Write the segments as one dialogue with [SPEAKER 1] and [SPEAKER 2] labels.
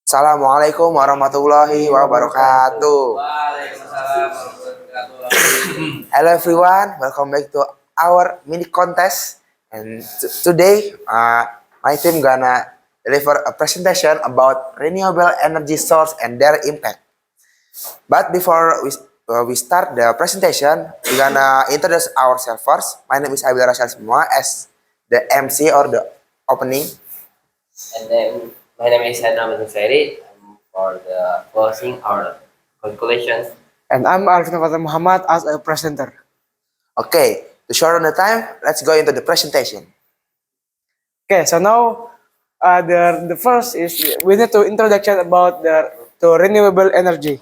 [SPEAKER 1] Assalamualaikum warahmatullahi wabarakatuh.
[SPEAKER 2] Waalaikumsalam warahmatullahi wabarakatuh.
[SPEAKER 1] Hello everyone, welcome back to our mini contest. And today, my team gonna deliver a presentation about renewable energy source and their impact. But before we start the presentation, we gonna introduce ourselves first. My name is Abdul Rashad semua as the MC or the opening.
[SPEAKER 2] And then my name is Hana Manusairi for the closing or conclusions.
[SPEAKER 3] And I'm Arifin Fathur Muhammad as a presenter.
[SPEAKER 1] Okay, to shorten the time, let's go into the presentation.
[SPEAKER 3] Okay, so now the first is we need to introduction about the renewable energy.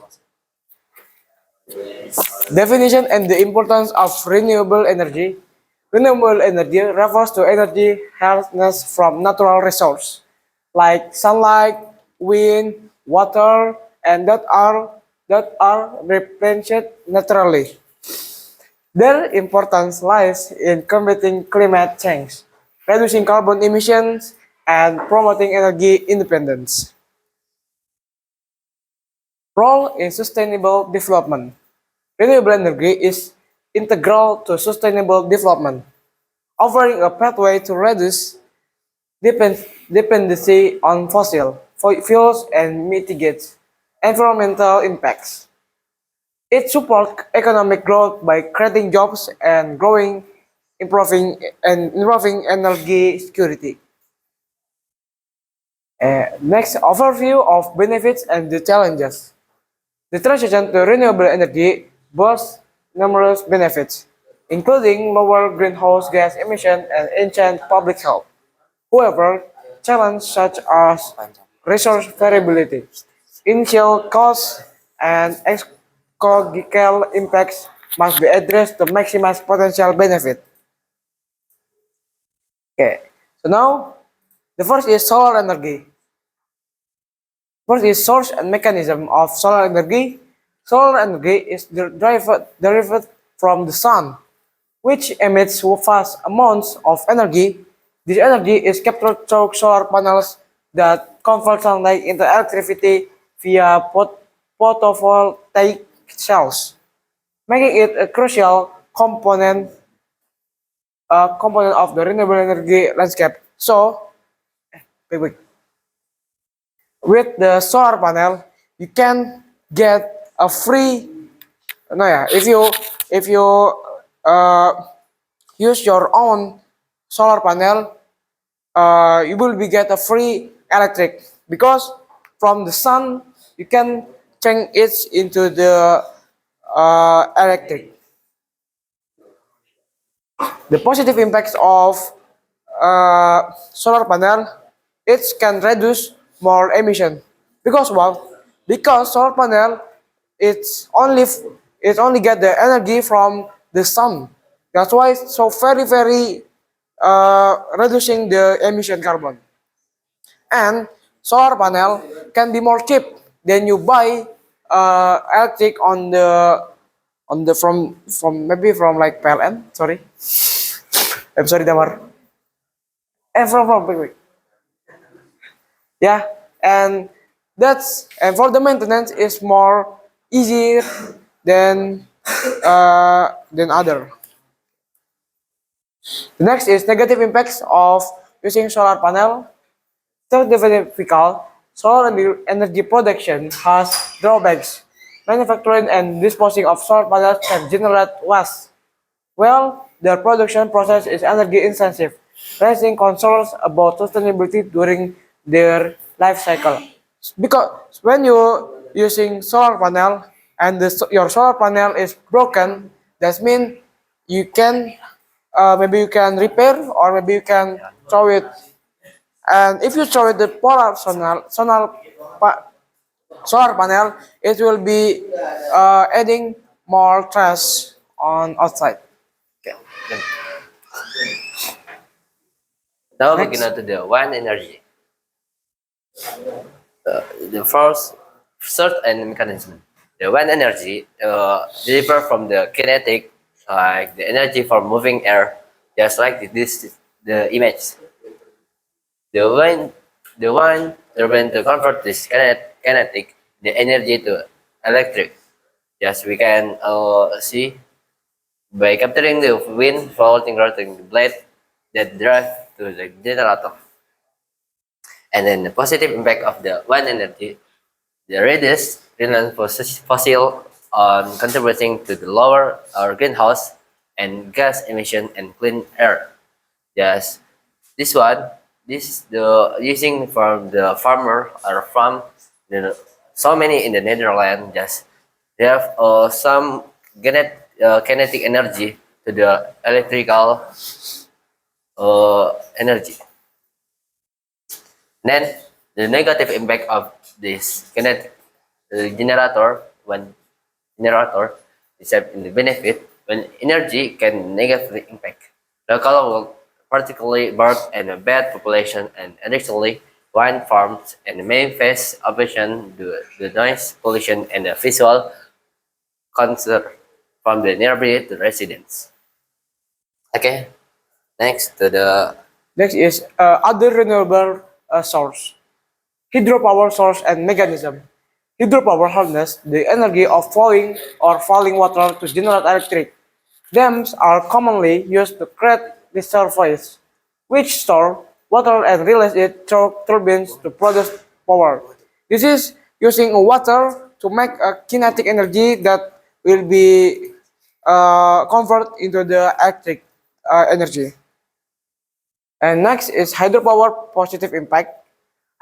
[SPEAKER 3] Definition and the importance of renewable energy. Renewable energy refers to energy harnessed from natural resources like sunlight, wind, water, and that are replenished naturally. Their importance lies in combating climate change, reducing carbon emissions, and promoting energy independence. Role in sustainable development. Renewable energy is integral to sustainable development, offering a pathway to reduce dependency on fossil fuels and mitigate environmental impacts. It supports economic growth by creating jobs and improving energy security. Next, overview of benefits and the challenges. The transition to renewable energy boasts numerous benefits, including lower greenhouse gas emission and enhanced public health. However, challenges such as resource variability, initial costs, and ecological impacts must be addressed to maximize potential benefit. Okay, so now the first is solar energy. First is source and mechanism of solar energy. Solar energy is derived from the sun, which emits vast amounts of energy. This energy is captured through solar panels that convert sunlight into electricity via photovoltaic cells, making it a crucial component of the renewable energy landscape. So, wait. With the solar panel, you can get a free. No, yeah, if you use your own solar panel, you will be get a free electric because from the sun you can change it into the electric. The positive impacts of solar panel, it can reduce more emission because what? Because solar panel it's only get the energy from the sun. That's why it's so very reducing the emission carbon. And solar panel can be more cheap than you buy electric on the from maybe from like PLN. Sorry, I'm sorry, Damar. And from wait. Yeah, and for the maintenance is more easier than other. The next is negative impacts of using solar panel. Self-difficult, solar energy production has drawbacks. Manufacturing and disposing of solar panels can generate waste. Well, their production process is energy intensive, raising concerns about sustainability during their life cycle. Because when you using solar panel and your solar panel is broken, that means you can maybe you can repair or maybe you can throw it. And if you throw it the solar panel, it will be adding more trash on outside. Okay.
[SPEAKER 2] Now
[SPEAKER 3] Next.
[SPEAKER 2] begin to the wind energy. The first source and mechanism. The wind energy delivered from the kinetic, like the energy for moving air, just like this the image. The wind turbine to convert this kinetic the energy to electric. Yes, we can see by capturing the wind floating rotating blade that drive to the generator. And then the positive impact of the wind energy, the reduce reliance fossil on contributing to the lower greenhouse and gas emission and clean air. Yes, this one, this is the using from the farmer or from the so many in the Netherlands. Just they have some kinetic energy to the electrical energy. Then the negative impact of this kinetic generator when generator is in the benefit when energy can negatively impact local world, particularly bird and a bad population, and additionally wind farms and may face opposition to the noise pollution and the visual concern from the nearby to residents. Okay, next to the
[SPEAKER 3] Next is other renewable source, hydropower source and mechanism. Hydropower harness the energy of flowing or falling water to generate electric. Dams are commonly used to create reservoirs, which store water and release it through turbines to produce power. This is using water to make a kinetic energy that will be converted into the electric energy. And next is hydropower positive impact.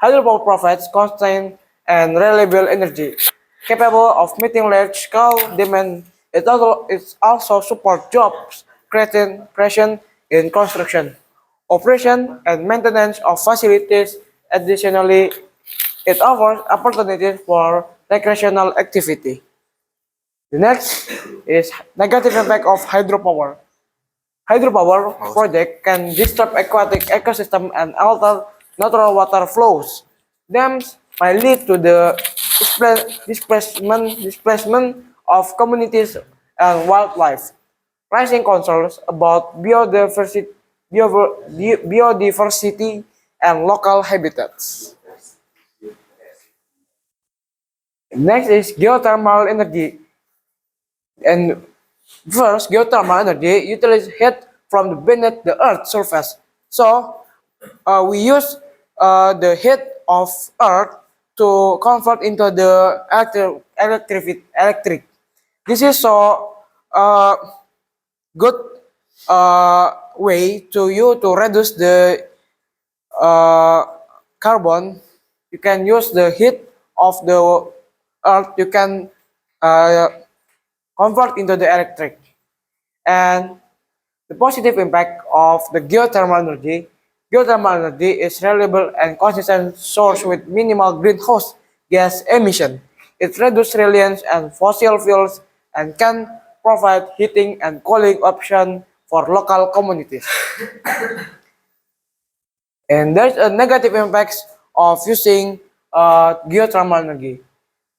[SPEAKER 3] Hydropower provides constant and reliable energy, capable of meeting large-scale demand. It also supports jobs creation in construction, operation, and maintenance of facilities. Additionally, it offers opportunities for recreational activity. The next is negative impact of hydropower. Hydropower project can disturb aquatic ecosystem and alter natural water flows. Dams may lead to the displacement of communities and wildlife, raising concerns about biodiversity and local habitats. Next is geothermal energy. And first, geothermal energy utilizes heat from beneath the Earth's surface. So, we use the heat of Earth to convert into the electric. This is so good way to you to reduce the uh, carbon. You can use the heat of the Earth. You can uh, convert into the electric. And the positive impact of the geothermal energy is reliable and consistent source with minimal greenhouse gas emission. It reduces reliance on fossil fuels and can provide heating and cooling option for local communities. And there's a negative impacts of using geothermal energy.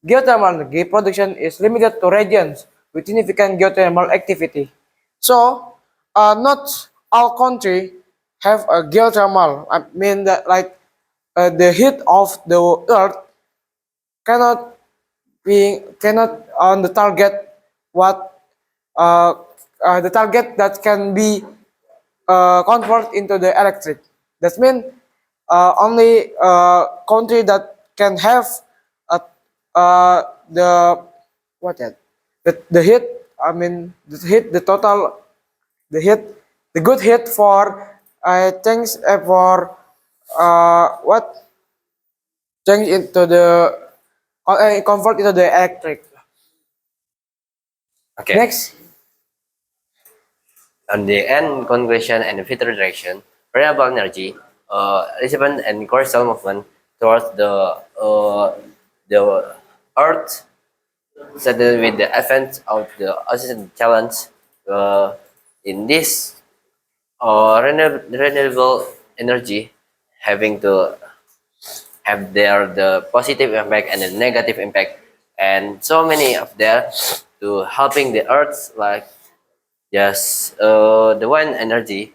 [SPEAKER 3] Geothermal energy production is limited to regions with significant geothermal activity. So, not all country have a geothermal. I mean that like the heat of the earth cannot cannot on the target what uh, the target that can be convert into the electric. That means only country that can have uh, the what that the hit. I mean the hit the total the hit the good hit for things for what change into the convert into the electric.
[SPEAKER 2] okay.
[SPEAKER 3] Next,
[SPEAKER 2] On the end conclusion and the future direction, renewable energy, Lisbon and coastal movement towards the Earth, settled with the advent of the ocean challenge. Uh, in this renewable energy, having to have the positive impact and the negative impact, and so many of them to helping the Earth like just the wind energy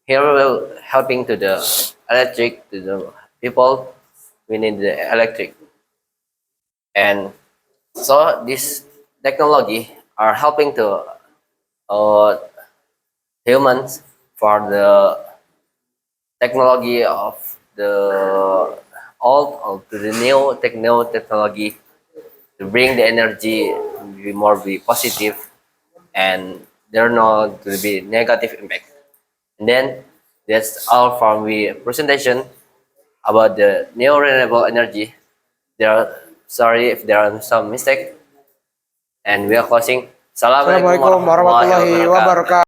[SPEAKER 2] here will helping to the electric to the people we need the electric. And so this technology are helping to uh, humans for the technology of the old or to the new technology to bring the energy to be positive and there not to be negative impact. And then that's all from the presentation about the new renewable energy. There are sorry if there are some mistake and we are closing. Assalamualaikum
[SPEAKER 3] Assalamualaikum
[SPEAKER 2] warahmatullahi
[SPEAKER 3] warahmatullahi
[SPEAKER 2] wabarakatuh.
[SPEAKER 3] wabarakatuh.